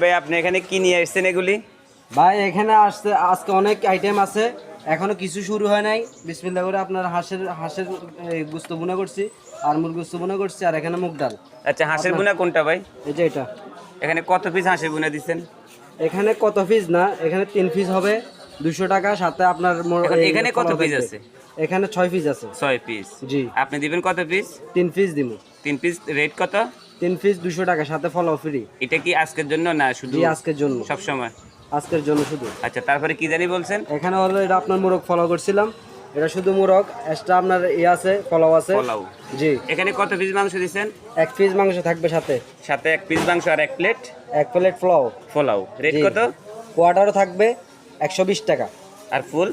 ভাই আপনি এখানে কি নিয়ে আসছেন এগুলি? ভাই এখানে আসতে আজকে অনেক আইটেম আছে, এখনো কিছু শুরু হয় নাই। বিসমিল্লাহ করে আপনার হাঁসের গোস্ত ভুনা করছি, আর মুরগির গোস্ত ভুনা করছি, আর এখানে মুগ ডাল। আচ্ছা, হাঁসের বুনা কোনটা ভাই? এই যে এটা। এখানে কত পিস হাঁসের বুনা দিচ্ছেন? এখানে কত পিস না, এখানে 3 পিস হবে 200 টাকা, সাথে আপনার এখানে কত পিস আছে? এখানে 6 পিস আছে। 6 পিস। জি। আপনি দিবেন কত পিস? 3 পিস দিব। 3 পিস রেট কত? 3 পিস 200 টাকা, সাথে ফলো ফ্রি। এটা কি আজকের জন্য না শুধু? জি, আজকের জন্য। সব সময়? আজকের জন্য শুধু। আচ্ছা, তারপরে কি জানি বলছেন? এখানে হলো এটা আপনার মোরগ ফলো করছিলাম, এটা শুধু মোরগ, এক্সট্রা আপনার আছে পোলাও আছে। পোলাও। জি। এখানে কত পিস মাংস দিবেন? 1 পিস মাংস থাকবে সাথে। 1 পিস মাংস আর 1 plate? 1 plate pulao. Pulao rate কত? কোয়ার্টারও থাকবে 120 টাকা। আর ফুল?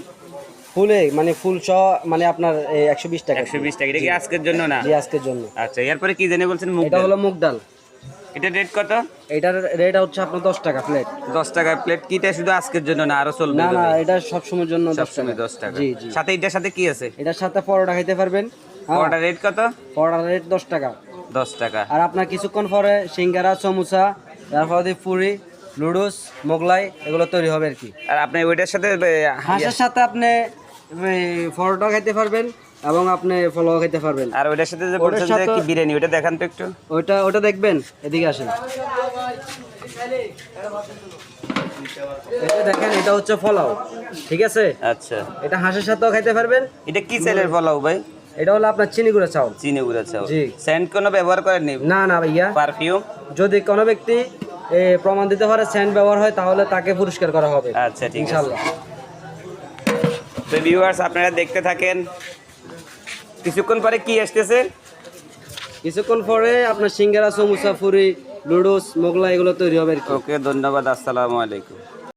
ফুলে মানে ফুল সহ মানে আপনার 120 টাকা। 120 টাকা। এটা কি আজকের জন্য না? জি, আজকের জন্য। আচ্ছা, এরপরে কি জানি বলছেন? মুগ এটা ডাল। হলো মুগ ডাল। এটা রেট কত? এটার রেট হচ্ছে আপনার 10 টাকা প্লেট। 10 টাকা প্লেট। কিটা শুধু আজকের জন্য না আরো চলবে? না না, এটা সব সময়ের জন্য 10 টাকা। সবসময় 10 টাকা। জি জি। সাথে এটার সাথে কি আছে? এটার সাথে পরোটা খাইতে পারবেন। পরোটা রেট কত? পরোটা রেট 10 টাকা। 10 টাকা। আর আপনার কিছুক্ষণ পরে সিঙ্গারা, সমুচা, তারপর পুরি, লুডুস, মোগলাই এগুলো তৈরি হবে আর কি। আর আপনি ওইটার সাথে হাঁসের সাথে আপনি পরোটা খাইতে পারবেন এবং আপনি পোলাও খাইতে পারবেন। আর ওইটার সাথে যে বলছেন যে কি বিরিয়ানি, ওটা দেখান তো একটু। ওটা দেখবেন, এদিকে আসেন। এটা দেখেন, এটা হচ্ছে পোলাও, ঠিক আছে? আচ্ছা, এটা হাঁসের সাথেও খাইতে পারবেন। এটা কি চালের পোলাও ভাই? এটা হলো আপনার চিনি গুঁড়া চাউল। চিনি গুঁড়া চাউল। জি। সেন্ট কোনো ব্যবহার করেননি? না না ভাইয়া। পারফিউম? যদি কোনো ব্যক্তি প্রমাণ দিতে পারে সেন্ট ব্যবহার হয়, তাহলে তাকে পুরস্কার করা হবে। আচ্ছা, ঠিক আছে ইনশাআল্লাহ। তো ভিউয়ার্স, আপনারা দেখতে থাকেন। কিছুক্ষণ পরে কি আসতেছে? কিছুক্ষণ পরে আপনার সিঙ্গারা, সমুচা, পুরি, লুডুস, মোগলাই এগুলো তৈরি হবে আর কি। ওকে, ধন্যবাদ। আসসালামু আলাইকুম।